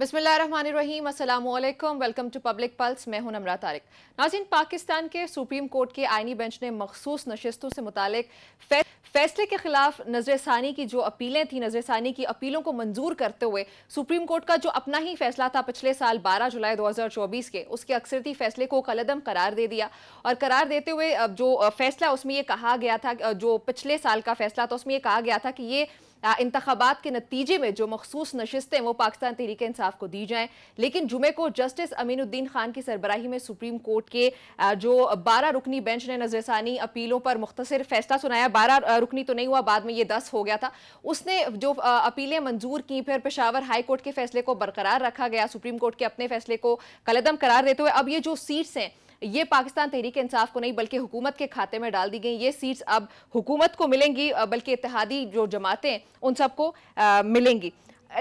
बिस्मिल्लाहिर्रहमानिर्रहीम, अस्सलामुअलैकुम, welcome to Public pulse. मैं हूं नमरा तारिक। नाज़रीन, पाकिस्तान के सुप्रीम कोर्ट के आईनी बेंच ने मखसूस नशिस्तों से मुतालिक फैसले के खिलाफ नजरसानी की जो अपीलें थी, नजरसानी की अपीलों को मंजूर करते हुए सुप्रीम कोर्ट का जो अपना ही फैसला था पिछले साल 12 जुलाई 2024 के, उसके अक्सरती फैसले को कलअदम करार दे दिया। और करार देते हुए जो फैसला उसमें यह कहा गया था, जो पिछले साल का फैसला था उसमें यह कहा गया था कि ये इंतखाबात के नतीजे में जो मखसूस नशिस्तें वो पाकिस्तान तहरीक इंसाफ को दी जाएं। लेकिन जुमे को जस्टिस अमीनुद्दीन खान की सरबराही में सुप्रीम कोर्ट के जो 12 रुकनी बेंच ने नजरसानी अपीलों पर मुख्तसर फैसला सुनाया। 12 रुकनी तो नहीं हुआ, बाद में ये 10 हो गया था। उसने जो अपीलें मंजूर की, फिर पेशावर हाई कोर्ट के फैसले को बरकरार रखा गया, सुप्रीम कोर्ट के अपने फैसले को कलअदम करार देते हुए अब ये जो सीट्स हैं ये पाकिस्तान तहरीक इंसाफ को नहीं बल्कि हुकूमत के खाते में डाल दी गई। ये सीट्स अब हुकूमत को मिलेंगी, बल्कि इत्तेहादी जो जमातें उन सबको मिलेंगी।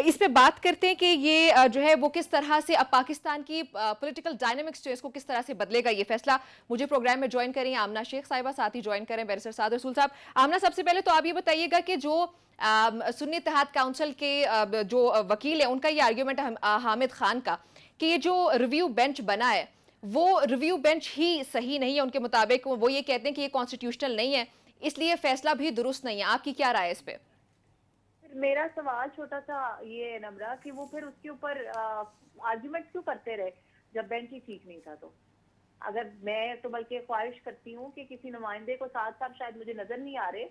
इस पे बात करते हैं कि ये जो है वो किस तरह से अब पाकिस्तान की पॉलिटिकल डायनामिक्स जो है इसको किस तरह से बदलेगा ये फैसला। मुझे प्रोग्राम में ज्वाइन करें आमना शेख साहिबा, साथ ही ज्वाइन करें बैरिस्टर साद रसूल साहब। आमना, सबसे पहले तो आप ये बताइएगा कि जो सुन्नी इत्तेहाद काउंसिल के जो वकील है उनका ये आर्ग्यूमेंट हामिद खान का कि ये जो रिव्यू बेंच बना है वो रिव्यू बेंच ही सही नहीं है उनके मुताबिक। वो ये कहते हैं कि ये कॉन्स्टिट्यूशनल नहीं है, इसलिए फैसला भी दुरुस्त नहीं है। आपकी क्या राय है इस पे? मेरा सवाल छोटा सा ये है नम्रा कि वो फिर उसके ऊपर आर्ग्यूमेंट क्यों करते रहे जब बेंच ही ठीक नहीं था। तो अगर मैं तो बल्कि ख्वाहिश करती हूँ कि किसी नुमाइंदे को साथ साहब, शायद मुझे नजर नहीं आ रहे,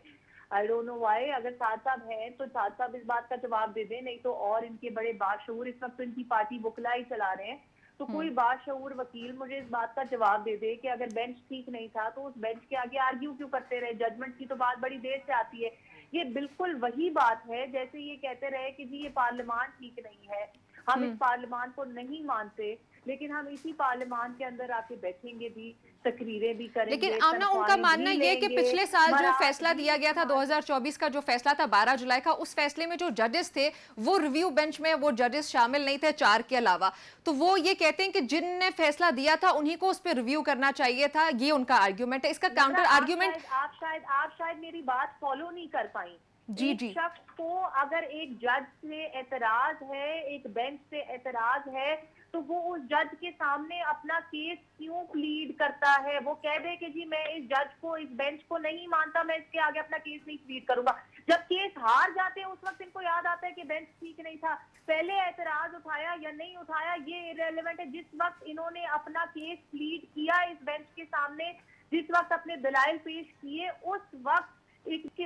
आई डोंट नो व्हाई, अगर साथ साहब हैं तो साथ साहब इस बात का जवाब दे दें, नहीं तो और इनके बड़े बाशऊर, इस वक्त इनकी पार्टी वकला ही चला रहे हैं, तो कोई बाशऊर वकील मुझे इस बात का जवाब दे दे कि अगर बेंच ठीक नहीं था तो उस बेंच के आगे आर्ग्यू क्यों करते रहे। जजमेंट की तो बात बड़ी देर से आती है। ये बिल्कुल वही बात है जैसे ये कहते रहे कि जी ये पार्लियामान ठीक नहीं है, हम इस पार्लियामान को नहीं मानते, लेकिन हम इसी पार्लियामान के अंदर आके बैठेंगे भी, तकरीरें भी करेंगे। लेकिन आमना, उनका मानना ये कि पिछले साल जो फैसला दिया गया था 2024 का जो फैसला था 12 जुलाई का, उस फैसले में जो जजेस थे वो रिव्यू बेंच में वो जजेस शामिल नहीं थे 4 के अलावा। तो वो ये कहते हैं कि जिनने फैसला दिया था उन्हीं को उस पर रिव्यू करना चाहिए था। ये उनका आर्ग्यूमेंट है। इसका काउंटर आर्ग्यूमेंट आप शायद मेरी बात फॉलो नहीं कर पाई। जी एक जी शख्स को अगर एक जज से एतराज है, एक बेंच से एतराज है, तो वो उस जज के सामने अपना केस क्यों प्लीड करता है। वो कह दे कि जी मैं इस जज को, इस बेंच को नहीं मानता, मैं इसके आगे अपना केस नहीं प्लीड करूंगा। जब केस हार जाते हैं उस वक्त इनको याद आता है कि बेंच ठीक नहीं था। पहले एतराज उठाया या नहीं उठाया ये इररिलेवेंट है। जिस वक्त इन्होंने अपना केस प्लीड किया इस बेंच के सामने, जिस वक्त अपने दलाइल पेश किए, उस वक्त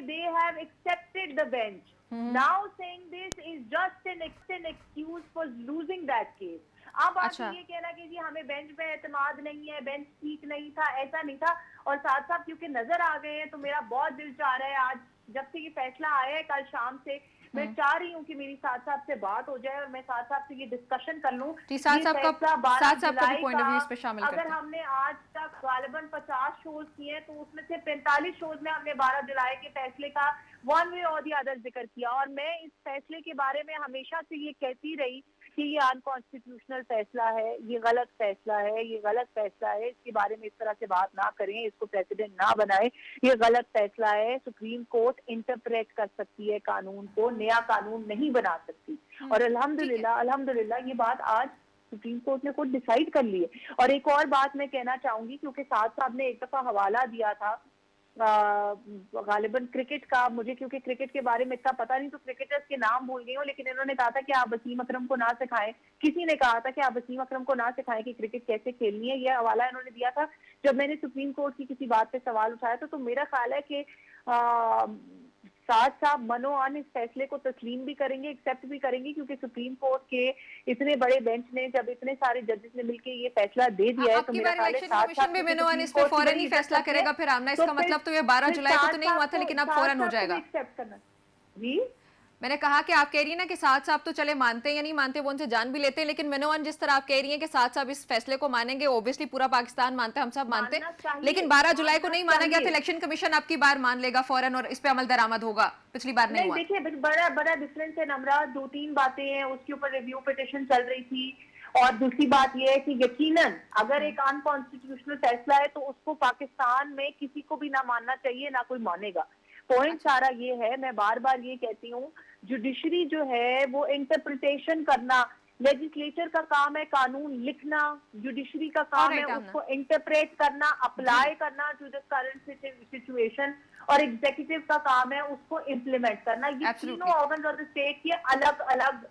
they have accepted the bench. Now saying this is just an excuse for losing that case. अब आप ये कहना कि जी हमें बेंच पे एतमाद नहीं है, बेंच ठीक नहीं था, ऐसा नहीं था। और साथ साथ क्योंकि नजर आ गए हैं तो मेरा बहुत दिल चाह रहा है, आज जब से ये फैसला आया है कल शाम से, मैं चाह रही हूँ कि मेरी साथ साहब से बात हो जाए और मैं साथ साहब से ये डिस्कशन कर लूँ। अगर हमने आज तक गालिबन 50 शोज किए हैं तो उसमें से 45 शोज में हमने 12 जुलाई के फैसले का वन वे और दी अदर जिक्र किया। और मैं इस फैसले के बारे में हमेशा से ये कहती रही कि ये अनकॉन्स्टिट्यूशनल फैसला है, ये गलत फैसला है, ये गलत फैसला है, इसके बारे में इस तरह से बात ना करें, इसको प्रेसिडेंट ना बनाए, ये गलत फैसला है। सुप्रीम कोर्ट इंटरप्रेट कर सकती है कानून को, नया कानून नहीं बना सकती। और अल्हम्दुलिल्लाह ये बात आज सुप्रीम कोर्ट ने खुद डिसाइड कर ली है। और एक और बात मैं कहना चाहूंगी, क्योंकि साद साहब ने एक दफा हवाला दिया था गालिबन क्रिकेट का, मुझे क्योंकि क्रिकेट के बारे में इतना पता नहीं तो क्रिकेटर्स के नाम भूल गई हूँ, लेकिन इन्होंने कहा था कि आप वसीम अकरम को ना सिखाएं, किसी ने कहा था कि आप वसीम अकरम को ना सिखाएं कि क्रिकेट कैसे खेलनी है। यह हवाला इन्होंने दिया था जब मैंने सुप्रीम कोर्ट की किसी बात पे सवाल उठाया था। तो मेरा ख्याल है कि साथ साहब मनोआन इस फैसले को तस्लीम भी करेंगे, एक्सेप्ट भी करेंगे, क्योंकि सुप्रीम कोर्ट के इतने बड़े बेंच ने जब इतने सारे जजेस ने मिलकर ये फैसला दे दिया है तो मेरा ख्याल है कमीशन भी मनोआन इस पे फौरन ही फैसला करेगा। फिर आमना, इसका मतलब तो ये 12 जुलाई को तो नहीं हुआ था, लेकिन अब फौरन हो जाएगा। एक्सेप्ट करना जी। मैंने कहा कि आप कह रही हैं ना कि साथ साहब तो चले मानते हैं या नहीं मानते वो उनसे जान भी लेते हैं, लेकिन मनोवन जिस तरह आप कह रही हैं कि साथ साहब इस फैसले को मानेंगे, ओब्वियसली पूरा पाकिस्तान मानते हैं, हम सब मानते हैं, लेकिन 12 जुलाई को नहीं माना गया था। इलेक्शन कमीशन अब की बार मान लेगा फौरन और इस पे अमल दरामद होगा, पिछली बार नहीं हुआ। देखिए बड़ा डिफरेंस है नमरा, 2-3 बातें हैं, उसके ऊपर रिव्यू पिटिशन चल रही थी। और दूसरी बात यह है कि यकीनन अगर एक अनकॉन्स्टिट्यूशनल फैसला है तो उसको पाकिस्तान में किसी को भी ना मानना चाहिए, ना कोई मानेगा। पॉइंट सारा ये है, मैं बार बार ये कहती हूँ, जुडिशरी जो है वो इंटरप्रिटेशन करना, लेजिस्लेचर का काम है कानून लिखना, जुडिशरी का काम है उसको इंटरप्रेट करना, अप्लाई करना टू द करंट सिचुएशन, और एग्जीक्यूटिव का काम है उसको इम्प्लीमेंट करना। ये तीनों ऑर्गन्स ऑफ द स्टेट के अलग अलग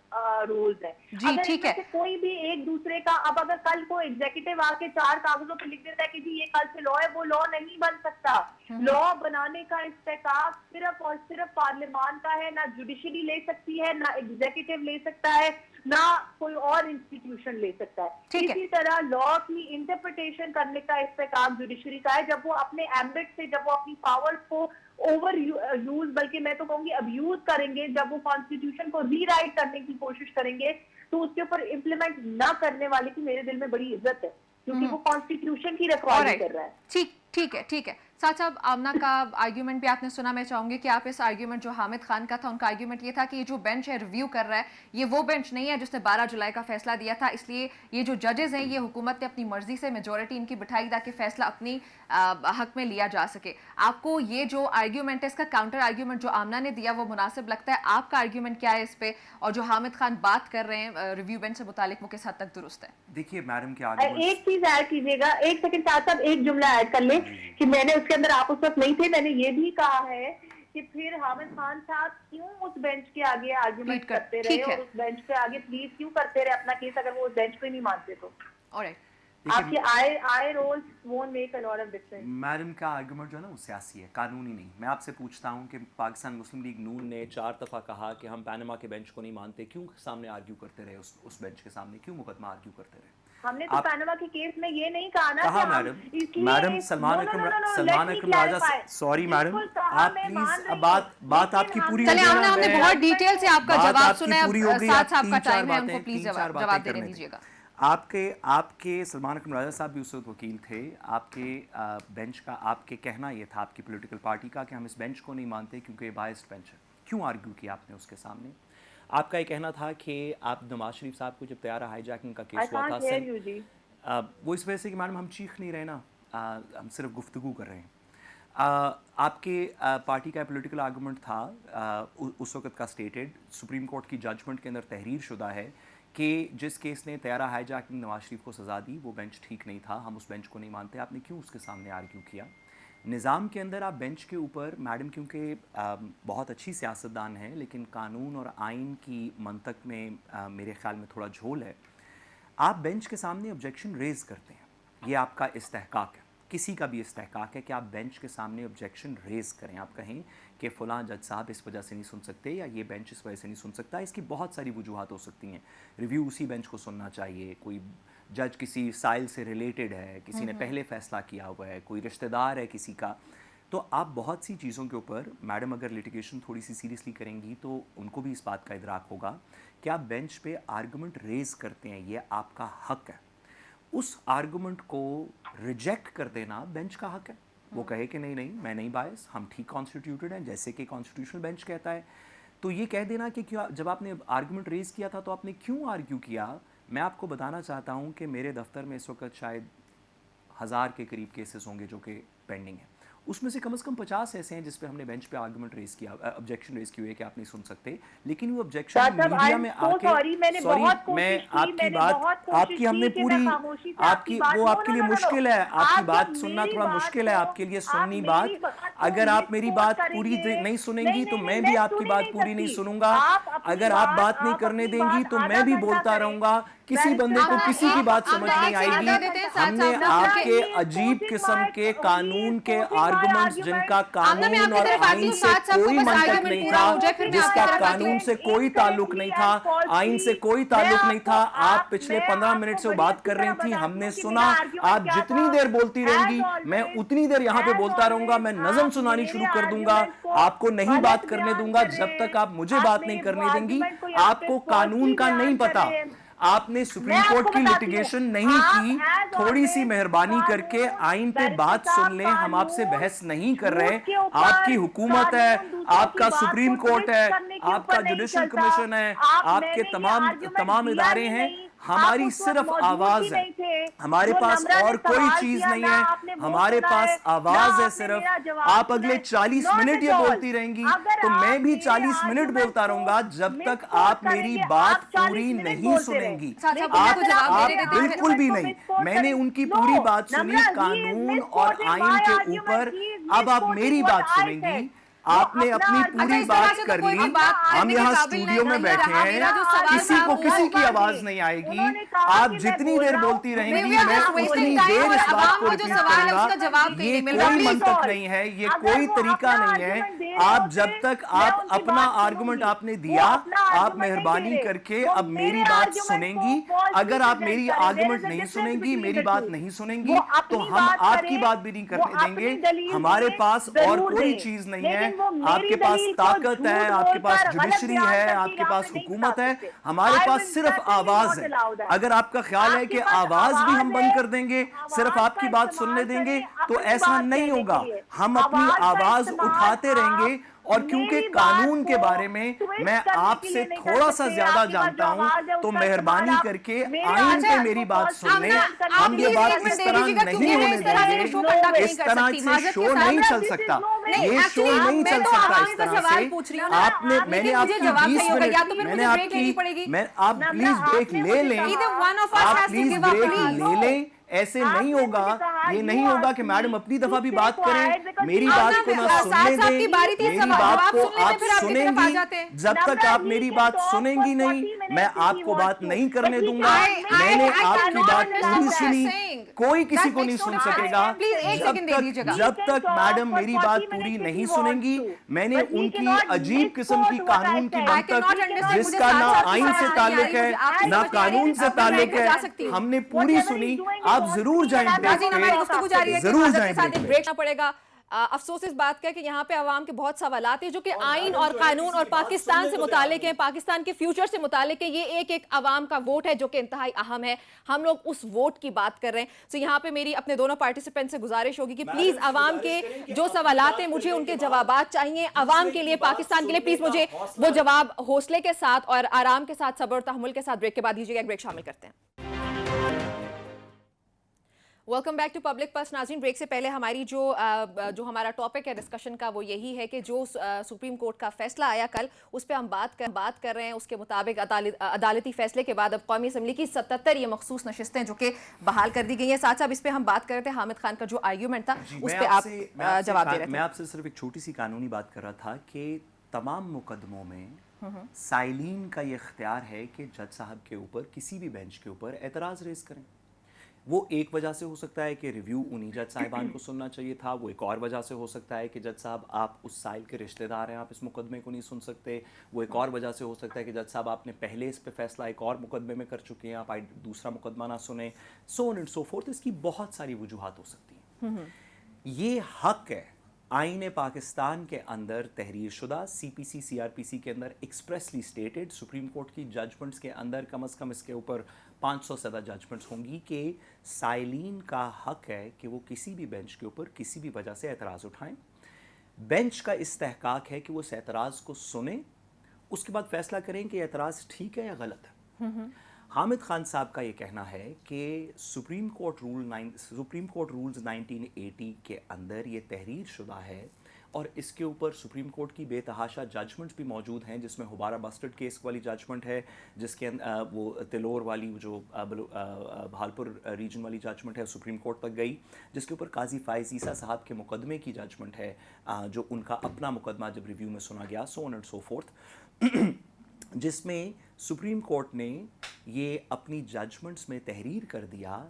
रोल्स हैं। अगर इनमें से कोई भी एक दूसरे का, अब अगर कल को एग्जीक्यूटिव आके 4 कागजों पर लिख देता है कि जी ये कल से लॉ है, वो लॉ नहीं बन सकता। लॉ बनाने का इस्तेकाक सिर्फ और सिर्फ पार्लियामान का है, ना जुडिशरी ले सकती है, ना एग्जीक्यूटिव ले सकता है, ना कोई और इंस्टीट्यूशन ले सकता है। इसी तरह लॉ की इंटरप्रिटेशन करने का इस्तेकाक जुडिशरी का है। जब वो अपने एम्बिट से, जब वो अपनी पावर्स को ओवर यूज, बल्कि मैं तो कहूंगी अब्यूज करेंगे, जब वो कॉन्स्टिट्यूशन को रीराइट करने की कोशिश करेंगे, तो उसके ऊपर इम्प्लीमेंट ना करने वाले की मेरे दिल में बड़ी इज्जत है, क्योंकि वो कॉन्स्टिट्यूशन की रखवाली कर रहा है। ठीक है। साथ साहब, आमना का आर्ग्यूमेंट भी आपने सुना। मैं चाहूंगी कि आप इस आर्ग्यूमेंट, जो हामिद खान का था, उनका आर्ग्यूमेंट ये था कि ये जो बेंच है रिव्यू कर रहा है, ये वो बेंच नहीं है जिसने 12 जुलाई का फैसला दिया था, इसलिए ये जो जजेस हैं ये हुकूमत ने अपनी मर्जी से मेजोरिटी इनकी बिठाई ताकि फैसला अपनी हक में लिया जा सके। आपको ये जो आर्ग्यूमेंट है, इसका काउंटर आर्ग्यूमेंट जो आमना ने दिया, वो मुनासिब लगता है? आपका आर्ग्यूमेंट क्या है इस पे, और जो हामिद खान बात कर रहे हैं रिव्यू बेंच से मुतालिक, वो किस हद तक दुरुस्त है? देखिए मैडम के आर्ग्यूमेंट, एक चीज ऐड कीजिएगा, एक सेकंड साहब, एक जुमला ऐड कर ले कि मैंने उसके अंदर, आप उस वक्त नहीं थे, मैंने ये भी कहा है कि फिर हामिद खान साहब क्यों उस बेंच के आगे आर्गुमेंट करते रहे, और उस बेंच के आगे प्लीज क्यों करते रहे अपना केस, अगर वो उस बेंच पे नहीं मानते तो। आपके eye rolls won't make a lot of difference. Madam का आर्गुमेंट जो है ना वो सियासी है, कानूनी नहीं। मैं आपसे पूछता हूं कि पाकिस्तान मुस्लिम लीग नून ने 4 दफ़ा कहा कि हम पैनामा के बेंच को नहीं मानते, क्यों सामने आर्ग्यू करते रहे उस बेंच के सामने, क्यों मुकदमा आर्ग्यू करते रहे? हमने तो पैनामा के केस में ये नहीं कहा ना, कहा मैडम सलमान अकरम राजा, सॉरी मैडम, आप प्लीज बात आपकी पूरी हो गई। हमने बहुत डिटेल से आपका जवाब सुना है, साथ आपका टाइम है, हमको प्लीज जवाब देने दीजिएगा। आपके सलमान अकरम राजा साहब भी उस वक्त वकील थे। आपके बेंच का, आपके कहना ये था आपकी पॉलिटिकल पार्टी का कि हम इस बेंच को नहीं मानते क्योंकि ये बायस्ड बेंच है। क्यों आर्ग्यू किया आपने उसके सामने? आपका ये कहना था कि आप नवाज शरीफ साहब को जब तैयारा हाईजैकिंग का केस हुआ था, वो इस वजह से कि मैडम हम चीख नहीं रहे ना, हम सिर्फ गुफ्तगू कर रहे हैं। आपके पार्टी का पॉलिटिकल आर्गूमेंट था उस वक्त का स्टेटेड, सुप्रीम कोर्ट की जजमेंट के अंदर तहरीर शुदा है कि जिस केस ने तैयारा हाईजैकिंग नवाज शरीफ को सज़ा दी वो बेंच ठीक नहीं था, हम उस बेंच को नहीं मानते। आपने क्यों उसके सामने आर्ग्यू किया? निज़ाम के अंदर आप बेंच के ऊपर मैडम, क्योंकि बहुत अच्छी सियासतदान है लेकिन कानून और आइन की मंतक में मेरे ख्याल में थोड़ा झोल है, आप बेंच के सामने ऑब्जेक्शन रेज़ करते हैं। ये आपका इस्तेहकाक है, किसी का भी इस्तेहकाक है कि आप बेंच के सामने ऑब्जेक्शन रेज़ करें। आप कहें कि फ़लाँ जज साहब इस वजह से नहीं सुन सकते, या ये बेंच इस वजह से नहीं सुन सकता। इसकी बहुत सारी वजूहात हो सकती हैं। रिव्यू उसी बेंच को सुनना चाहिए, कोई जज किसी साइल से रिलेटेड है, किसी ने पहले फ़ैसला किया हुआ है, कोई रिश्तेदार है किसी का। तो आप बहुत सी चीज़ों के ऊपर मैडम अगर लिटिगेशन थोड़ी सी सीरियसली करेंगी तो उनको भी इस बात का इदराक होगा कि आप बेंच पे आर्गुमेंट रेज़ करते हैं, ये आपका हक है। उस आर्गुमेंट को रिजेक्ट कर देना बेंच का हक है। वो कहे कि नहीं नहीं मैं नहीं बायस, हम ठीक कॉन्स्टिट्यूटेड हैं जैसे कि कॉन्स्टिट्यूशनल बेंच कहता है। तो ये कह देना कि क्या जब आपने आर्गुमेंट रेज़ किया था तो आपने क्यों आर्ग्यू किया? मैं आपको बताना चाहता हूँ कि मेरे दफ्तर में इस वक्त शायद 1000 के करीब केसेस होंगे जो कि पेंडिंग हैं। उसमें से कम 50 ऐसे हैं जिस पे हमने बेंच पे आर्गुमेंट रेज किया, ऑब्जेक्शन रेज की हुई है कि आप नहीं सुन सकते, लेकिन वो ऑब्जेक्शन मीडिया में आके, सॉरी मैं आपकी बात, आपकी हमने पूरी, आपकी वो आपके लिए मुश्किल है, आपकी बात सुनना थोड़ा मुश्किल है आपके लिए सुननी बात। अगर आप मेरी बात पूरी नहीं सुनेंगी तो मैं भी आपकी बात पूरी नहीं सुनूंगा। अगर आप बात नहीं करने देंगी तो मैं भी बोलता रहूंगा, किसी बंदे को किसी की बात समझ नहीं आएगी। हमने आपके अजीब किस्म के कानून के आर्गुमेंट्स जिनका कानून और आइन से कोई मंतक नहीं था, जिसका कानून से कोई ताल्लुक नहीं था, आइन से कोई ताल्लुक नहीं था, आप पिछले 15 मिनट से बात कर रही थी, हमने सुना। आप जितनी देर बोलती रहेंगी मैं उतनी देर यहाँ पे बोलता रहूंगा। मैं नज़म सुनानी शुरू कर दूंगा, आपको नहीं बात करने दूंगा जब तक आप मुझे बात नहीं करने देंगी। आपको कानून का नहीं पता, आपने सुप्रीम कोर्ट की लिटिगेशन नहीं की। थोड़ी सी मेहरबानी करके आइन पे बात सुन लें, हम आपसे बहस नहीं कर रहे। आपकी हुकूमत है, आपका सुप्रीम कोर्ट है, आपका जुडिशल कमीशन है, आपके तमाम इदारे हैं। हमारी सिर्फ आवाज है, हमारे पास और कोई चीज नहीं है। आपने वो हमारे सुना पास है, ना आवाज है आपने सिर्फ। मेरा जवाब आप सुना अगले है। 40 Not मिनट at ये all। बोलती रहेंगी अगर तो मैं आप भी मेरे 40 मिनट argument बोलता को रहूंगा जब तक misquote आप मेरी करेंगे, बात आप 40 पूरी मिनट नहीं बोलते सुनेंगी। रहे। अच्छा, लेकिन आप अगर जवाब आप दे मेरे देते हैं। बिल्कुल भी argument को नहीं। misquote मैंने करेंगे- उनकी No, पूरी बात सुनी नम्रा, he is कानून और misquoting आइन my के argument, ऊपर। he is अब आप misquoting मेरी what बात I सुनेंगी। said। वो आपने अपना अपनी argument- पूरी अच्छा, इस तरह बात से तो कर कोई ली। भी बात हम करने के यहाँ काबिल स्टूडियो में नहीं बैठे रहा। मेरा जो सवाल हैं, किसी था को वो किसी की बात आवाज है। नहीं आएगी। उन्होंने कहा आप कि मैं जितनी बोल देर रहा हूं, बोलती रहेंगी we are मैं just wasting उतनी time देर और इस बात आवाम को को जो रिपीट सवाल है करूंगा। उसका जवाब नहीं ये मिल रहा। कोई Please मंतक solve। नहीं है, ये अगर कोई वो तरीका अपना नहीं है। argument दे रहे आप होते, जब तक मैं आप उनकी अपना बात आर्गुमेंट सुनूंगी। आपने वो दिया, अपना आप argument नहीं मेहरबानी दे रहे। करके वो अब मेरी मेरे बात argument सुनेंगी। को falsely अगर आप present मेरी करें। There आर्गुमेंट is a नहीं difference सुनेंगी, between मेरी the बात two। नहीं सुनेंगी, वो तो अपनी हम बात आपकी करें, बात भी नहीं वो करने देंगे। अपनी दलील हमारे दें, पास और जरूर कोई दें। चीज नहीं है। लेकिन वो मेरी आपके पास दलील को ताकत झूठ है, आपके पास बोलकर, गलत जुडिशरी बयान है, करके आपके यहाँ पास पे नहीं हुकूमत बता है। सकते। हमारे I पास will सिर्फ certainly आवाज not है। allow that। अगर आपका ख्याल है आपके कि पास आवाज भी हम आवाज बंद है, कर देंगे, आवाज सिर्फ का आपकी बात इस्तेमाल सुनने देंगे, करें तो अपनी ऐसा बात नहीं कहने होगा। के लिए। हम अपनी आवाज का आवाज इस्तेमाल उठाते रहेंगे। और आप क्योंकि मेरी कानून बात के को बारे में twist मैं करने के आपसे लिए नहीं कर थोड़ा सा सकते। ज्यादा आपके पास जानता जो हूं, आवाज है, तो उसका मेहरबानी इस्तेमाल आप करके मेरे आइन पे आवाज मेरी को बात false सुन लें। present करने हम के ये लिए बात नहीं कर इस सकते। तरह दीजिएगा, नहीं क्योंकि मैं होने इस तरह से देंगे। शो कंडक्ट इस नहीं कर तरह सकती, से माजरत शो के साथ। नहीं चल This is सकता। no way। नहीं, ये शो actually, नहीं मैं चल तो सकता आवाम इस का तरह सवाल से। पूछ रही हूँ ना। आपने लेकिन मैंने मुझे आपकी जवाब 20 चाहिए होगा, मिनट या तो फिर मैंने मुझे ब्रेक लेनी आपकी पड़ेगी। मैं आप नम्रा, प्लीज ब्रेक आपने ले मुझे लें। कहा- Either one of us आप has to please give up, break please. ले लें। ऐसे आपने नहीं मुझे होगा। कहा, ये you नहीं होगा asked कि me मैडम अपनी to दफा भी stay बात quiet करें, because मेरी you बात asked को me ना to- सुनने साथ दें। की बारी थी, मेरी जवाब बात को सुनने में आप फिर आपकी तरफ आ सुनेंगी। जाते हैं। जब तक नम्रा, आप he मेरी can बात talk सुनेंगी for नहीं, 40 minutes मैं if he आपको wants बात to, नहीं but करने he दूंगा। can't- मैंने I आपकी cannot बात understand पूरी what सुनी, you're saying. कोई किसी That को नहीं makes no सुन difference. सकेगा। Please, एक जब second दे दीजिएगा। जब He can तक talk मैडम for मेरी 40 बात minutes पूरी if नहीं he wants सुनेंगी, to, मैंने but he उनकी cannot अजीब किस्म की misquote what I कानून की said। I cannot मंतक, understand, मुझे जिसका ना साथ-साथ आइन समझ से नहीं आ ताल्लुक रही, है, मुझे आपकी ना समझ नहीं आ रही। कानून से मैं ताल्लुक ब्रेक पे है। जा सकती हूँ। हमने पूरी Whatever सुनी। he's doing, he आप wants जरूर me जाएं and I'm ब्रेक नाज़रीन, not पे। हमारी going गुफ्तगू to जारी है कि जरूर माजरत जाएं के साथ ब्रेक एक पे। ब्रेक ना पड़ेगा। अफसोस इस बात का है कि यहाँ पे आवाम के बहुत सवालात हैं जो कि आइन और कानून और पाकिस्तान से मुतालिक हैं, पाकिस्तान के फ्यूचर से मुतालिक है। ये एक एक आवाम का वोट है जो कि इंतहाई अहम है। हम लोग उस वोट की बात कर रहे हैं। तो यहाँ पे मेरी अपने दोनों पार्टिसिपेंट से गुजारिश होगी कि प्लीज आवाम के जो सवालात हैं मुझे उनके जवाबात चाहिए। आवाम के लिए, पाकिस्तान के लिए प्लीज मुझे वो जवाब हौसले के साथ और आराम के साथ, सब्र और तहम्मुल के साथ ब्रेक के बाद दीजिएगा। एक ब्रेक शामिल करते हैं। Welcome back to Public Pulse. नाज़रीन, ब्रेक से पहले हमारी जो हमारा टॉपिक है डिस्कशन का वो यही है कि जो सुप्रीम कोर्ट का फैसला आया कल, उस पर हम बात कर रहे हैं। उसके मुताबिक अदालती फैसले के बाद अब कौमी असम्बली की 77 ये मखसूस नशिस्तें जो कि बहाल कर दी गई हैं। साथ साथ इस पर हम बात कर रहे थे हामिद खान का जो आर्ग्यूमेंट था उस पर आप जवाब दे रहे थे। मैं आपसे सिर्फ एक छोटी सी कानूनी बात कर रहा था कि तमाम मुकदमों में साइलीन का ये इख्तियार है कि जज साहब के ऊपर, किसी भी बेंच के ऊपर एतराज़ रेज करें। वो एक वजह से हो सकता है कि रिव्यू उन्हीं जज साहिबान को सुनना चाहिए था। वो एक और वजह से हो सकता है कि जज साहब आप उस साइल के रिश्तेदार हैं, आप इस मुकदमे को नहीं सुन सकते। वो एक और वजह से हो सकता है कि जज साहब आपने पहले इस पे फैसला एक और मुकदमे में कर चुके हैं, आप दूसरा मुकदमा ना सुने, so on and so fourth. इसकी बहुत सारी वजूहात हो सकती हैं। ये हक है आईन पाकिस्तान के अंदर तहरीर शुदा, CPC CRPC के अंदर एक्सप्रेसली स्टेटेड, सुप्रीम कोर्ट की जजमेंट्स के अंदर कम से कम इसके ऊपर 500 से ज़्यादा जजमेंट्स होंगी कि साइलीन का हक है कि वो किसी भी बेंच के ऊपर किसी भी वजह से एतराज़ उठाएं। बेंच का इस्तेहकाक है कि वो उस एतराज़ को सुने, उसके बाद फैसला करें कि एतराज़ ठीक है या गलत है। हामिद खान साहब का ये कहना है कि सुप्रीम कोर्ट रूल्स 1980 के अंदर ये तहरीर शुदा है और इसके ऊपर सुप्रीम कोर्ट की बेतहाशा जजमेंट्स भी मौजूद हैं, जिसमें हुबारा बस्टर्ड केस वाली जजमेंट है, जिसके वो तिलोर वाली जो भालपुर रीजन वाली जजमेंट है सुप्रीम कोर्ट तक गई, जिसके ऊपर काजी फाइज ईसा साहब के मुकदमे की जजमेंट है, जो उनका अपना मुकदमा जब रिव्यू में सुना गया, so on and so fourth, जिसमें सुप्रीम कोर्ट ने ये अपनी जजमेंट्स में तहरीर कर दिया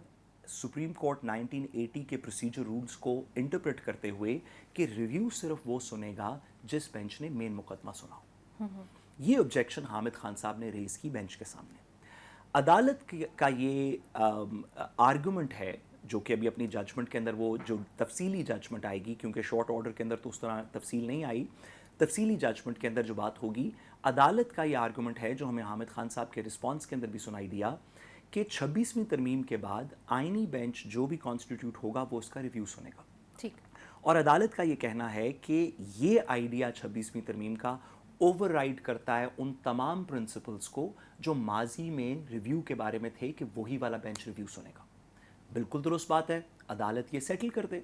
सुप्रीम कोर्ट 1980 के प्रोसीजर रूल्स को इंटरप्रेट करते हुए कि रिव्यू सिर्फ वो सुनेगा जिस बेंच ने मेन मुकदमा सुना। ये ऑब्जेक्शन हामिद खान साहब ने रेज की बेंच के सामने। अदालत का ये आर्गुमेंट है जो कि अभी अपनी जजमेंट के अंदर वो जो तफसीली जजमेंट आएगी, क्योंकि शॉर्ट ऑर्डर के अंदर तो उस तरह तफसील नहीं आई, तफसीली जजमेंट के अंदर जो बात होगी, अदालत का ये आर्गुमेंट है जो हमें हामिद खान साहब के रिस्पांस के अंदर भी सुनाई दिया कि 26वीं तरमीम के बाद आईनी बेंच जो भी कॉन्स्टिट्यूट होगा वो उसका रिव्यू सुनेगा। ठीक। और अदालत का ये कहना है कि ये आइडिया 26वीं तरमीम का ओवरराइड करता है उन तमाम प्रिंसिपल्स को जो माजी में रिव्यू के बारे में थे कि वही वाला बेंच रिव्यू सुनेगा। बिल्कुल दुरुस्त बात है, अदालत ये सेटल कर दे।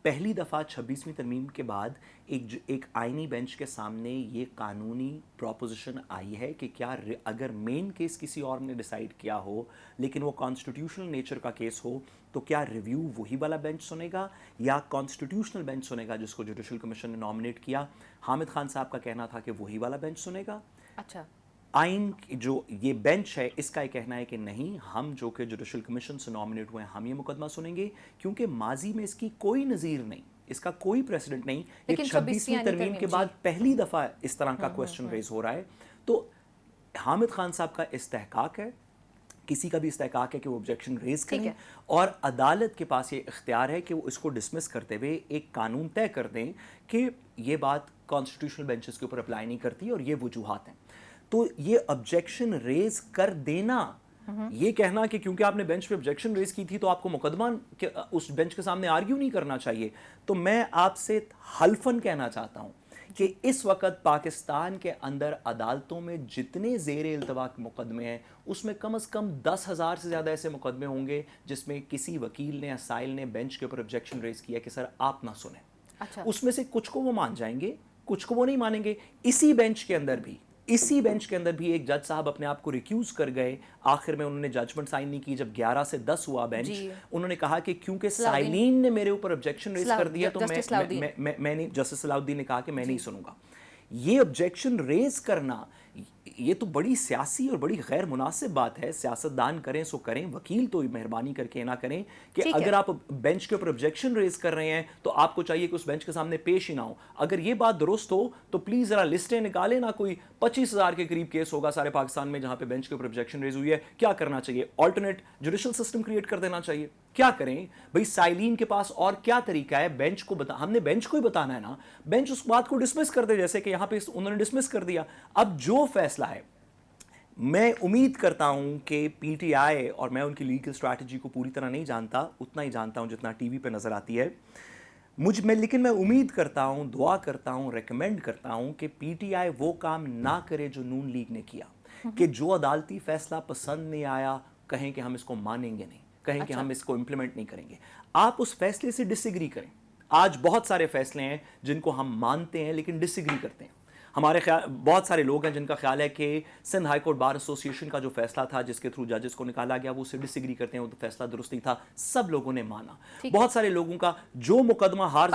पहली दफ़ा 26वीं तरमीम के बाद एक आइनी बेंच के सामने ये कानूनी प्रोपोजिशन आई है कि क्या अगर मेन केस किसी और ने डिसाइड किया हो लेकिन वो कॉन्स्टिट्यूशनल नेचर का केस हो तो क्या रिव्यू वही वाला बेंच सुनेगा या कॉन्स्टिट्यूशनल बेंच सुनेगा जिसको जुडिशल कमीशन ने नॉमिनेट किया। हामिद खान साहब का कहना था कि वही वाला बेंच सुनेगा। अच्छा, आइन जो ये बेंच है इसका ये कहना है कि नहीं, हम जो कि जुडिशल कमीशन से नॉमिनेट हुए हैं हम ये मुकदमा सुनेंगे, क्योंकि माजी में इसकी कोई नज़ीर नहीं, इसका कोई प्रेसिडेंट नहीं। ये लेकिन 26वीं तरमीम के बाद पहली दफ़ा इस तरह का क्वेश्चन रेज हो रहा है। तो हामिद खान साहब का इस्तेहकाक है, किसी का भी इस्तेहकाक है कि वो ऑब्जेक्शन रेज करें और अदालत के पास ये इख्तियार है कि वो इसको डिसमिस करते हुए एक कानून तय कर दें कि ये बात कॉन्स्टिट्यूशनल बेंचेस के ऊपर अप्लाई नहीं करती और ये वजूहात हैं। तो ये ऑब्जेक्शन रेज कर देना, ये कहना कि क्योंकि आपने बेंच पे ऑब्जेक्शन रेज की थी तो आपको मुकदमा उस बेंच के सामने आर्ग्यू नहीं करना चाहिए। तो मैं आपसे हल्फन कहना चाहता हूं कि इस वक्त पाकिस्तान के अंदर अदालतों में जितने ज़ेर इल्तवा मुकदमे हैं उसमें कम से कम 10,000 से ज़्यादा ऐसे मुकदमे होंगे जिसमें किसी वकील ने या साइल ने बेंच के ऊपर ऑब्जेक्शन रेज किया कि सर आप ना सुने। अच्छा, उसमें से कुछ को वो मान जाएंगे, कुछ को वो नहीं मानेंगे। इसी बेंच के अंदर भी एक जज साहब अपने आप को रिक्यूज कर गए। आखिर में उन्होंने जजमेंट साइन नहीं की। जब 11 से 10 हुआ बेंच, उन्होंने कहा कि क्योंकि साइलीन ने मेरे ऊपर ऑब्जेक्शन रेज कर दिया तो मैं नहीं, जस्टिस सलाउद्दीन ने कहा कि मैं नहीं सुनूंगा। ये ऑब्जेक्शन रेज करना ये तो बड़ी सियासी और बड़ी गैर मुनासिब बात है। सियासतदान करें सो करें, वकील तो मेहरबानी करके ना करें कि अगर आप बेंच के ऊपर ऑब्जेक्शन रेज कर रहे हैं तो आपको चाहिए कि उस बेंच के सामने पेश ही ना हो। अगर ये बात दुरुस्त हो तो प्लीज जरा लिस्टें निकालें ना। कोई 25,000 के करीब केस होगा सारे पाकिस्तान में जहां पे बेंच के ऊपर ऑब्जेक्शन रेज हुई है। क्या करना चाहिए? ऑल्टरनेट जुडिशल सिस्टम क्रिएट कर देना चाहिए। क्या करें भाई? साइलीन के पास और क्या तरीका है? बेंच को हमने बेंच को ही बताना है ना। बेंच उस बात को डिसमिस कर दे जैसे कि यहां पे उन्होंने डिसमिस कर दिया। अब जो फैसला है, मैं उम्मीद करता हूं कि पीटीआई, और मैं उनकी लीगल स्ट्रैटेजी को पूरी तरह नहीं जानता, उतना ही जानता हूं जितना टीवी पे नजर आती है लेकिन मैं उम्मीद करता हूं, दुआ करता हूं, रेकमेंड करता हूं कि पीटीआई वो काम ना करे जो नून लीग ने किया, कि जो अदालती फैसला पसंद नहीं आया कहें कि हम इसको मानेंगे नहीं, कहें कि हम इसको इंप्लीमेंट नहीं करेंगे। आप उस फैसले से डिसएग्री करें। आज बहुत सारे फैसले हैं जिनको हम मानते हैं लेकिन डिसएग्री करते हैं। हमारे बहुत सारे लोग हैं जिनका ख्याल है कि Sindh high court bar association का जो फैसला था जिसके थ्रू जजेस को निकाला गया वो उससे डिसएग्री करते हैं, वो तो फैसला दुरुस्त नहीं था। सब लोगों ने माना। बहुत सारे लोगों का जो मुकदमा हार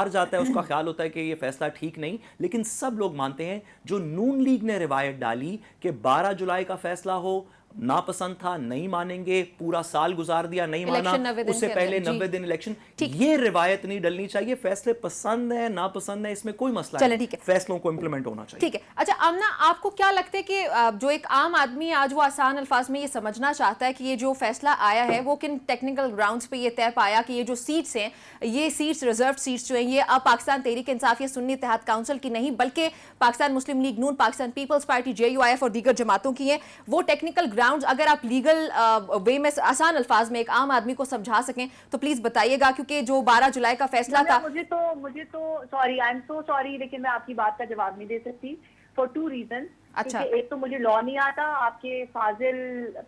जाता है उसका ख्याल होता है कि ये फैसला ठीक नहीं, लेकिन सब लोग मानते हैं। जो नून लीग ने रिवायत डाली कि 12 जुलाई का फैसला हो, नापसंद था, नहीं मानेंगे, पूरा साल गुजार दिया, नहीं माना, उससे पहले 90 दिन इलेक्शन, ये रिवायत नहीं डलनी चाहिए। फैसले पसंद है नापसंद है इसमें कोई मसला नहीं, फैसलों को इंप्लीमेंट होना चाहिए। ठीक है। अच्छा आमना, आपको क्या लगता है कि जो एक आम आदमी आज वो आसान अल्फाज में ये समझना चाहता है कि ये जो फैसला आया है वो किन टेक्निकल ग्राउंड्स पे ये तय पाया कि ये जो सीट्स हैं, ये सीट्स रिजर्व सीट्स जो हैं ये अब पाकिस्तान तहरीक इंसाफ या सुन्नी इत्तेहाद काउंसिल की नहीं बल्कि पाकिस्तान मुस्लिम लीग नून, पाकिस्तान पीपल्स पार्टी, JUIF और दीगर जमातों की हैं। वो टेक्निकल ग्राउंड्स अगर आप लीगल वे में आसान अल्फाज में एक आम आदमी को समझा सकें तो प्लीज बताइएगा, क्योंकि जो 12 जुलाई का फैसला था। मुझे तो sorry, I am so sorry, लेकिन मैं आपकी बात का जवाब नहीं दे सकती फॉर 2 रीजन। अच्छा, एक तो मुझे लॉ नहीं आता आपके फाजिल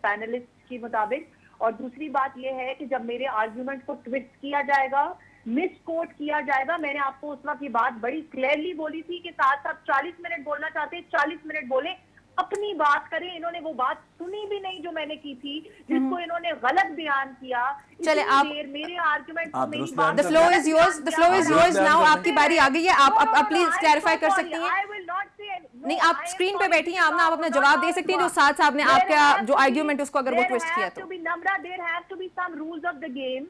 पैनलिस्ट के मुताबिक, और दूसरी बात यह है कि जब मेरे आर्ग्यूमेंट को ट्विस्ट किया जाएगा, मिस कोट किया जाएगा। मैंने आपको उस वक्त ये बात बड़ी क्लियरली बोली थी कि साथ 40 मिनट बोलना चाहते 40 मिनट बोले, अपनी बात करें। इन्होंने वो बात सुनी भी नहीं जो मैंने की थी, जिसको इन्होंने गलत बयान किया। चले आप मेरे आर्गुमेंट को मेरी बात, the floor is yours now, आपकी बारी आ गई है। आप प्लीज क्लैरिफाई कर सकती हैं। नहीं, आप स्क्रीन पे बैठी हैं, आप अपना जवाब दे सकती हैं जो साथ साहब ने आपका जो आर्ग्यूमेंट उसको अगर वो ट्विस्ट किया तो। There have to be some rules of the game.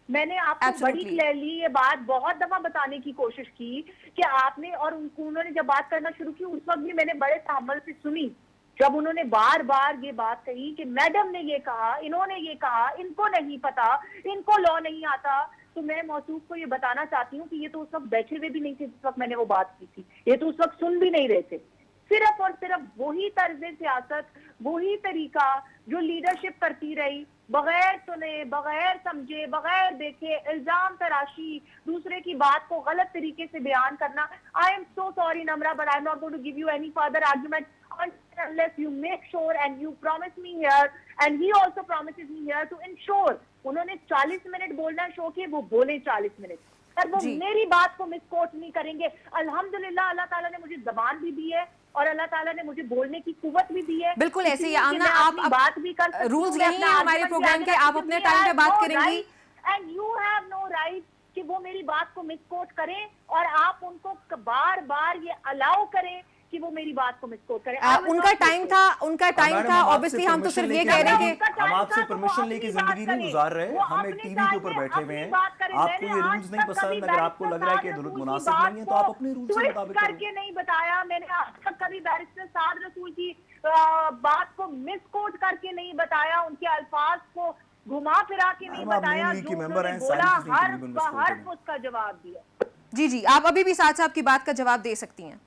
मैंने आपको बड़ी क्लियरली ये बात बहुत दफा बताने की कोशिश की कि आपने, और उन्होंने जब बात करना शुरू की उस वक्त भी मैंने बड़े तहम्मुल से सुनी। जब उन्होंने बार बार ये बात कही कि मैडम ने ये कहा, इन्होंने ये कहा, इनको नहीं पता, इनको लॉ नहीं आता, तो मैं मौसूफ को ये बताना चाहती हूँ कि ये तो उस वक्त बैठे हुए भी नहीं थे जिस वक्त मैंने वो बात की थी। ये तो उस वक्त सुन भी नहीं रहे थे। सिर्फ और सिर्फ वही तर्ज सियासत, वही तरीका जो लीडरशिप करती रही, बगैर सुने, बगैर समझे, बगैर देखे, इल्जाम तराशी, दूसरे की बात को गलत तरीके से बयान करना। I am so sorry Namra, but I am not going to give you any further argument unless you make sure and you promise me here and he also promises me here to ensure। उन्होंने 40 minute बोलना show के, वो बोले 40 minute, पर वो मेरी बात को मिसकोट नहीं करेंगे। अल्हम्दुलिल्लाह अल्लाह ताला ने मुझे जबान भी दी है और अल्लाह ताला ने मुझे बोलने की कुव्वत भी दी है। बिल्कुल ऐसे ही आमना, आप बात भी कर सकती हूँ, रूल्स यही है हमारे प्रोग्राम के, आप अपने टाइम पे बात करेंगी and you have no right कि वो मेरी बात को मिसकोट करें और आप उनको बार बार ये अलाउ करें कि वो मेरी बात को मिसकोट करें। उनका टाइम था ऑब्वियसली हम तो सिर्फ ये कह रहे हैं कि हम आपसे परमिशन लेके जिंदगी नहीं गुजार रहे, हम एक टीवी के ऊपर बैठे हुए हैं, आपको ये रूल्स नहीं पसंद, अगर आपको लग रहा है कि दुरुस्त मुनासिब नहीं है तो आप अपने रूल्स के मुताबिक करके नहीं बताया। मैंने आज तक कभी बैरिस्टर साद रसूल की बात को मिसकोट करके नहीं बताया, उनके अल्फाज को घुमा फिरा के नहीं बताया, जो उन्होंने बोला हर उसका जवाब दिया। जी जी, आप अभी भी साद साहब की बात का जवाब दे सकती हैं।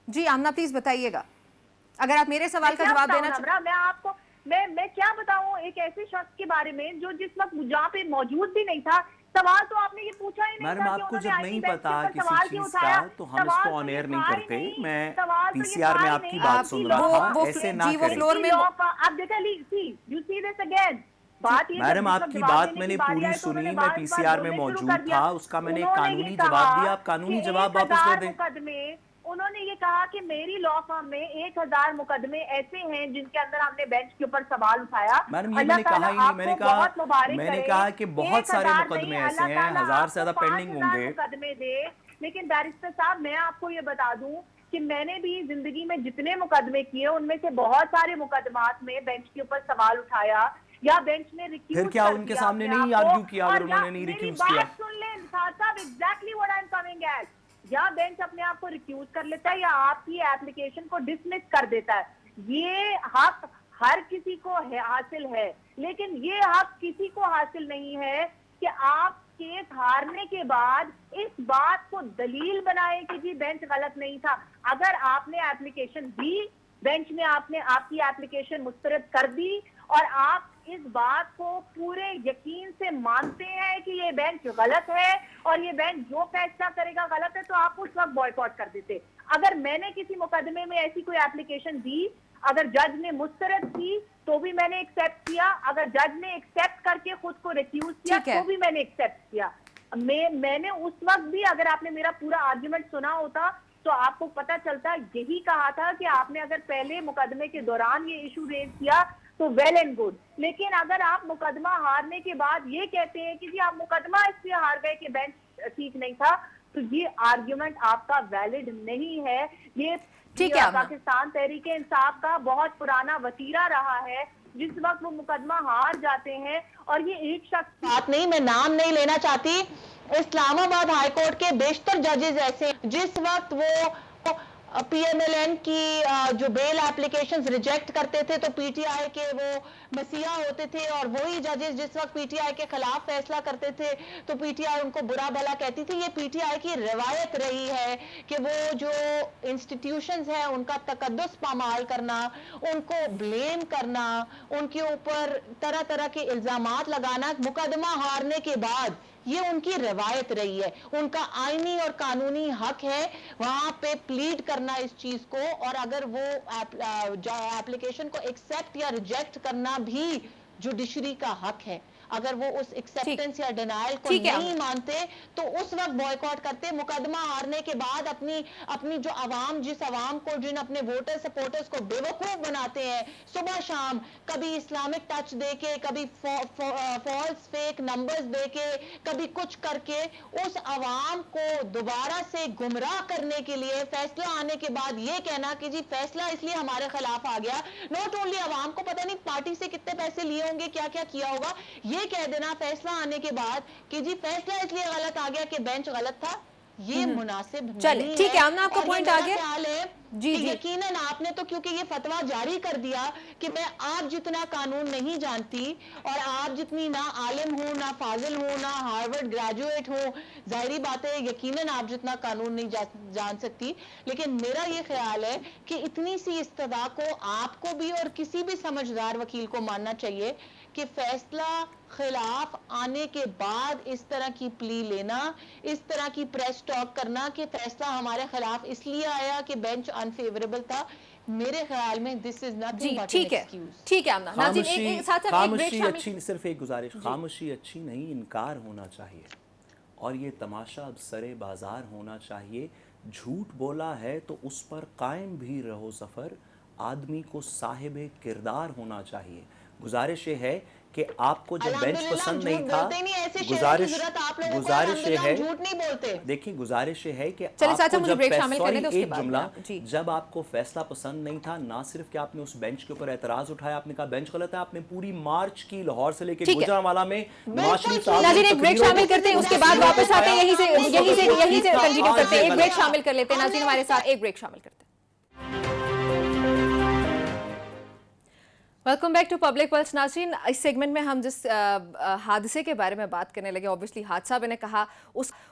जी आमना प्लीज बताइएगा, अगर आप मेरे सवाल का जवाब देना चाहते। मैं आपको मैं क्या बताऊं एक ऐसे शख्स के बारे में जो जिस वक्त जहाँ पे मौजूद भी नहीं था। सवाल तो आपने ये पूछा ही नहीं। मैडम आपको जब नहीं पता किसी चीज का तो हम इसको ऑन एयर नहीं करते। मैं पीसीआर में आपकी बात सुन रहा था, ऐसे ना करें। आप देखा you see this again. Madam आपकी बात मैंने पूरी सुनी, मैं पीसीआर में मौजूद था, उसका मैंने कानूनी जवाब दिया, आप कानूनी जवाब वापस ले दें। उन्होंने ये कहा कि मेरी लॉ फर्म में 1000 मुकदमे ऐसे हैं जिनके अंदर हमने बेंच के ऊपर सवाल उठाया। मैडम ये मैंने कहा ही नहीं, मैंने कहा कि बहुत सारे मुकदमे ऐसे हैं, 1000 से ज्यादा पेंडिंग होंगे मुकदमे दे। लेकिन बैरिस्टर साहब मैं आपको ये बता दूं कि मैंने भी जिंदगी में जितने मुकदमे किए उनमें से बहुत सारे मुकदमात में बेंच के ऊपर सवाल उठाया या बेंच ने रिक्यूज फिर क्या उनके सामने नहीं आर्ग्यू किया अगर उन्होंने नहीं रिक्यूज किया? सुन लें साहब, exactly what I am coming at. या बेंच अपने आप को रिक्यूज कर लेता है या आपकी एप्लीकेशन को डिसमिस कर देता है। ये हक हर किसी को हासिल है, लेकिन ये हक किसी को हासिल नहीं है कि आप केस हारने के बाद इस बात को दलील बनाए कि जी बेंच गलत नहीं था। अगर आपने एप्लीकेशन दी, बेंच ने आपकी एप्लीकेशन मुस्तरद कर दी और आप इस बात को पूरे यकीन से मानते हैं कि ये बेंच गलत है और ये बेंच जो फैसला करेगा गलत है, तो आप उस वक्त बॉयकॉट कर देते। अगर मैंने किसी मुकदमे में ऐसी कोई एप्लीकेशन दी, अगर जज ने मुस्तरद की तो भी मैंने एक्सेप्ट किया, अगर जज ने एक्सेप्ट करके खुद को रिक्यूज किया तो भी मैंने एक्सेप्ट किया। मैंने उस वक्त भी, अगर आपने मेरा पूरा आर्ग्यूमेंट सुना होता तो आपको पता चलता, यही कहा था कि आपने अगर पहले मुकदमे के दौरान ये इशू रेज किया तो वेल एंड गुड। लेकिन अगर आप मुकदमा हारने के बाद ये कहते हैं कि जी आप मुकदमा इसलिए हार गए कि बेंच ठीक नहीं था, तो ये आर्ग्यूमेंट आपका वैलिड नहीं है। ये पाकिस्तान तहरीके इंसाफ का बहुत पुराना वतीरा रहा है। जिस वक्त वो मुकदमा हार जाते हैं, और ये एक शख्स बात नहीं, मैं नाम नहीं लेना चाहती, इस्लामाबाद हाई कोर्ट के बेशतर जजेस ऐसे, जिस वक्त वो पीएमएलएन की जो बेल एप्लीकेशंस रिजेक्ट करते थे तो पीटीआई के वो मसीहा होते थे, और वही जजेस जिस वक्त पीटीआई के खिलाफ फैसला करते थे तो पीटीआई उनको बुरा भला कहती थी। ये पीटीआई की रवायत रही है कि वो जो इंस्टीट्यूशंस हैं उनका तकद्दुस पामाल करना, उनको ब्लेम करना, उनके ऊपर तरह तरह के इल्जामात लगाना मुकदमा हारने के बाद, ये उनकी रवायत रही है। उनका आईनी और कानूनी हक है वहां पे प्लीड करना इस चीज को, और अगर वो एप्लीकेशन को एक्सेप्ट या रिजेक्ट करना भी जुडिशरी का हक है। अगर वो उस एक्सेप्टेंस या डिनायल को नहीं मानते तो उस वक्त बॉयकॉट करते। मुकदमा हारने के बाद अपनी जो अवाम, जिस अवाम को, जिन अपने वोटर सपोर्टर्स को बेवकूफ बनाते हैं, सुबह शाम कभी इस्लामिक टच देके, कभी फॉल्स फेक नंबर्स देके, कभी कुछ करके उस अवाम को दोबारा से गुमराह करने के लिए फैसला आने के बाद ये कहना कि जी फैसला इसलिए हमारे खिलाफ आ गया। नॉट ओनली अवाम को पता नहीं पार्टी से कितने पैसे लिए होंगे, क्या क्या किया होगा, ये कह देना फैसला आने के बाद कि जी फैसला इसलिए गलत आ गया कि बेंच गलत था, ये मुनासिब नहीं है। ठीक है, हमने आपका पॉइंट आ गया। जी जी, यकीनन आपने तो क्योंकि ये फतवा जारी कर दिया कि मैं आप जितना कानून नहीं जानती और आप जितनी ना आलिम हूं, ना फाजिल हूं, ना हार्वर्ड ग्रेजुएट हूं, जाहिर बात है यकीनन आप जितना कानून नहीं जान सकती। लेकिन मेरा ये ख्याल है कि इतनी सी इस्तदा को आपको भी और किसी भी समझदार वकील को मानना चाहिए कि फैसला खिलाफ आने के बाद इस तरह की प्ली लेना, इस तरह की प्रेस टॉक करना कि फैसला हमारे खिलाफ इसलिए आया कि बेंच अनफेवरेबल था, मेरे ख्याल में दिस इज जी नथिंग बट एन ठीक है, एक्सक्यूज। ठीक है आमना। नाज़रीन एक साथ साथ एक ब्रेक खामोशी शामिल। अच्छी, सिर्फ एक गुजारिश, खामोशी अच्छी नहीं, इनकार होना चाहिए और ये तमाशा अब सरे बाजार होना चाहिए। झूठ बोला है तो उस पर कायम भी रहो ज़फ़र, आदमी को साहिब किरदार होना चाहिए। गुजारिश ये है कि आपको जब बेंच पसंद नहीं था, गुजारिश ये है, झूठ नहीं बोलते। देखिए गुजारिश ये है कि चलिए साथ आपको मुझे जब ब्रेक शामिल करने सॉरी दो, उसके एक बाद जुमला, में जी। जब आपको फैसला पसंद नहीं था, ना सिर्फ कि आपने उस बेंच के ऊपर एतराज उठाया, आपने कहा बेंच गलत है, आपने पूरी मार्च की लाहौर से लेकर ठीक है। गुजरांवाला में नवाज शरीफ साहब नाज़रीन ने एक ब्रेक तकरीरों शामिल को- करते हैं, उसके बाद वापस आते हैं, यहीं से कंटिन्यू करते हैं। एक ब्रेक गलत। शामिल कर लेते हैं नाज़रीन, हमारे साथ एक ब्रेक शामिल करते हैं। Welcome back to Public Pulse. नाज़रीन इस सेगमेंट में हम जिस हादसे के बारे में बात करने लगे, ऑब्वियसली हादसा मैंने कहा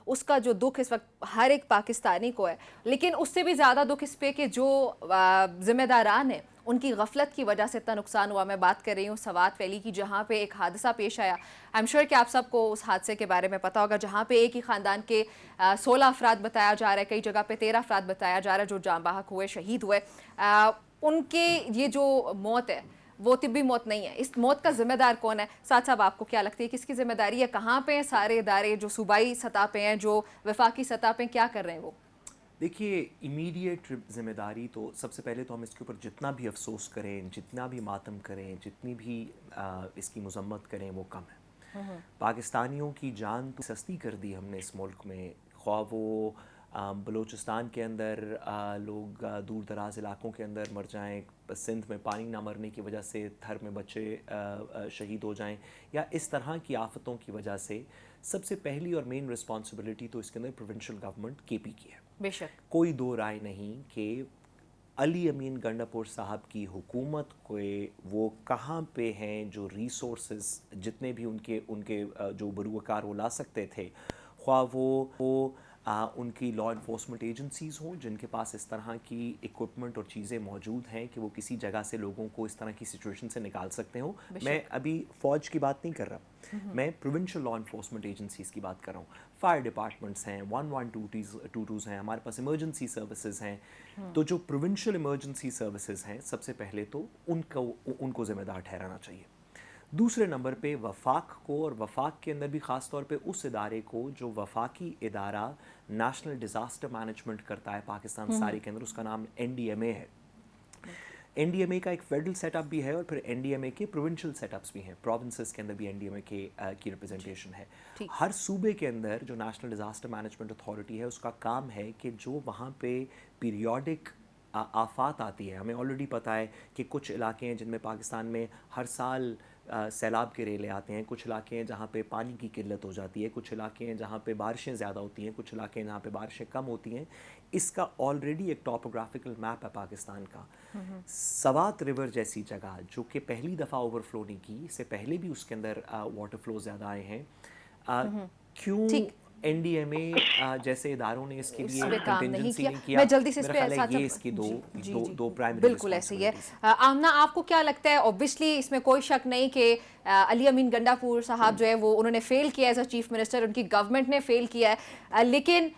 उसका जो दुख इस वक्त हर एक पाकिस्तानी को है, लेकिन उससे भी ज़्यादा दुख इस पे कि जो जिम्मेदारान हैं उनकी गफलत की वजह से इतना नुकसान हुआ। मैं बात कर रही हूँ सवात वैली की, जहाँ पे एक हादसा पेश आया। आई एम श्योर कि आप सबको उस हादसे के बारे में पता होगा, जहाँ पे एक ही ख़ानदान के 16 अफराद बताया जा रहा है, कई जगह पे 13 अफराद बताया जा रहा है जो जाँ बहक हुए, शहीद हुए। उनके ये जो मौत है वो तिब्बी मौत नहीं है। इस मौत का जिम्मेदार कौन है? साथ साहब आपको क्या लगती है किसकी जिम्मेदारी है? कहाँ पे हैं सारे इदारे जो सूबाई सतह पे हैं, जो वफाकी सतह पे क्या कर रहे हैं वो? देखिए इमीडिएट जिम्मेदारी तो सबसे पहले तो हम इसके ऊपर जितना भी अफसोस करें, जितना भी मातम करें, जितनी भी इसकी मजम्मत करें वो कम है। पाकिस्तानियों की जान तो सस्ती कर दी हमने इस मुल्क में, ख्वाह वो बलूचिस्तान के अंदर लोग दूर दराज इलाकों के अंदर मर जाएं, सिंध में पानी ना मरने की वजह से थर में बच्चे शहीद हो जाएं, या इस तरह की आफतों की वजह से सबसे पहली और मेन रिस्पॉन्सिबिलिटी तो इसके अंदर प्रोविंशियल गवर्नमेंट केपी की है। बेशक कोई दो राय नहीं कि अली अमीन गंडापुर साहब की हुकूमत के वो कहाँ पे हैं, जो रिसोर्सेज जितने भी उनके जो बरूकार वो ला सकते थे, ख्वाह वो उनकी लॉ इन्फोर्समेंट एजेंसीज़ हों जिनके पास इस तरह की इक्विपमेंट और चीज़ें मौजूद हैं कि वो किसी जगह से लोगों को इस तरह की सिचुएशन से निकाल सकते हो। मैं अभी फ़ौज की बात नहीं कर रहा, मैं प्रोविंशियल लॉ इन्फोर्समेंट एजेंसीज़ की बात कर रहा हूँ। फायर डिपार्टमेंट्स हैं, 11222 हैं, हमारे पास इमरजेंसी सर्विसेज हैं। तो जो प्रोविंशियल इमरजेंसी सर्विसेज हैं, सबसे पहले तो उनको ज़िम्मेदार ठहराना चाहिए। दूसरे नंबर पे वफाक को, और वफाक के अंदर भी ख़ास तौर पे उस इदारे को जो वफाकी इदारा नेशनल डिज़ास्टर मैनेजमेंट करता है पाकिस्तान सारे के अंदर, उसका नाम NDMA है। NDMA का एक फेडरल सेटअप भी है और फिर NDMA के प्रोविंशियल सेटअप्स भी हैं, प्रोविंसेस के अंदर भी NDMA की रिप्रेजेंटेशन है। हर सूबे के अंदर जो नेशनल डिज़ास्टर मैनेजमेंट अथॉरिटी है उसका काम है कि जो वहाँ पे पीरियोडिक आफात आती है, हमें ऑलरेडी पता है कि कुछ इलाके हैं जिनमें पाकिस्तान में हर साल सैलाब के रेले आते हैं, कुछ इलाके हैं जहाँ पे पानी की किल्लत हो जाती है, कुछ इलाके हैं जहाँ पे बारिशें ज़्यादा होती हैं, कुछ इलाके हैं जहाँ पे बारिशें कम होती हैं। इसका ऑलरेडी एक टॉपोग्राफिकल मैप है पाकिस्तान का। सवात रिवर जैसी जगह जो कि पहली दफ़ा ओवरफ्लो नहीं की, इससे पहले भी उसके अंदर वाटर फ्लो ज़्यादा आए हैं, क्यों NDMA जैसे इदारों ने इसके लिए कंटिंजेंसी नहीं किया? मैं जल्दी से इस पे ये इसकी दो प्राइमरी बिल्कुल ऐसे ही है। आमना आपको क्या लगता है? ऑब्वियसली इसमें कोई शक नहीं कि अली अमीन गंडापुर साहब जो है वो उन्होंने फेल किया एज अ चीफ मिनिस्टर, उनकी गवर्नमेंट ने फेल किया है, लेकिन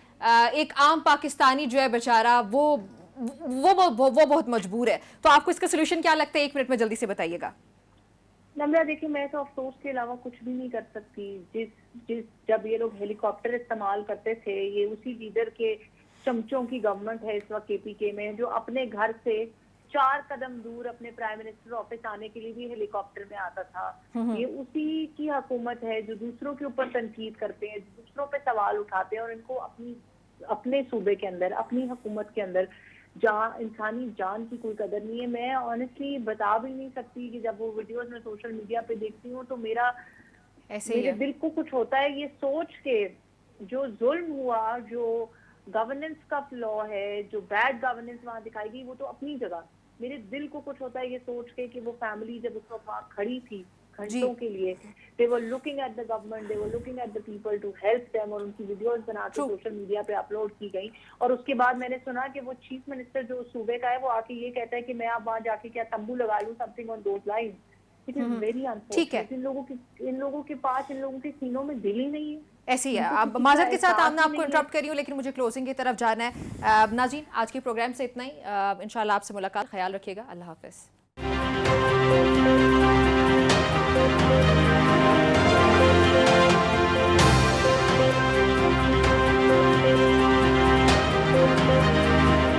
एक आम पाकिस्तानी जो है बेचारा वो बहुत मजबूर है। तो आपको इसका सोल्यूशन क्या लगता है? 1 मिनट में जल्दी से बताइएगा। नम्रा देखिए, मैं तो अफसोस के अलावा कुछ भी नहीं कर सकती। जब ये लोग हेलीकॉप्टर इस्तेमाल करते थे, ये उसी लीडर के चमचों की गवर्नमेंट है इस वक्त KPK में, जो अपने घर से 4 कदम दूर अपने प्राइम मिनिस्टर ऑफिस आने के लिए भी हेलीकॉप्टर में आता था। ये उसी की हुकूमत है जो दूसरों के ऊपर तनकीद करते हैं, दूसरों पे सवाल उठाते हैं और इनको अपने सूबे के अंदर, अपनी हुकूमत के अंदर जहाँ इंसानी जान की कोई कदर नहीं है। मैं ऑनेस्टली बता भी नहीं सकती कि जब वो वीडियोस में सोशल मीडिया पे देखती हूँ तो मेरे दिल को कुछ होता है, ये सोच के जो जुल्म हुआ, जो गवर्नेंस का फ्लॉ है, जो बैड गवर्नेंस वहाँ दिखाई गई, वो तो अपनी जगह। मेरे दिल को कुछ होता है ये सोच के कि वो फैमिली जब उस वक्त वहाँ खड़ी थी घंटों के लिए, they were looking at the government, they were looking at the people to help them, और उनकी वीडियोस बना के सोशल मीडिया पे अपलोड की गई। और उसके बाद मैंने सुना कि वो चीफ मिनिस्टर जो सूबे का है वो आके ये कहता है कि मैं अब वहाँ जाके क्या तंबू लगा लूँ, something on those lines. It is very ठीक है। अनफॉर्चुनेट। इन लोगों के पास, इन लोगों के सीनों में दिल ही नहीं है। ऐसी है। इनको अब किसी माजरत का के साथ एहसास आमना ही आपको नहीं है। इंटरप्ट कर रही हूँ, लेकिन मुझे क्लोजिंग की तरफ जाना है। नाज़रीन, आज के प्रोग्राम से इतना ही। इंशाल्लाह आपसे मुलाकात, ख्याल रखिएगा। अल्लाह हाफिज़।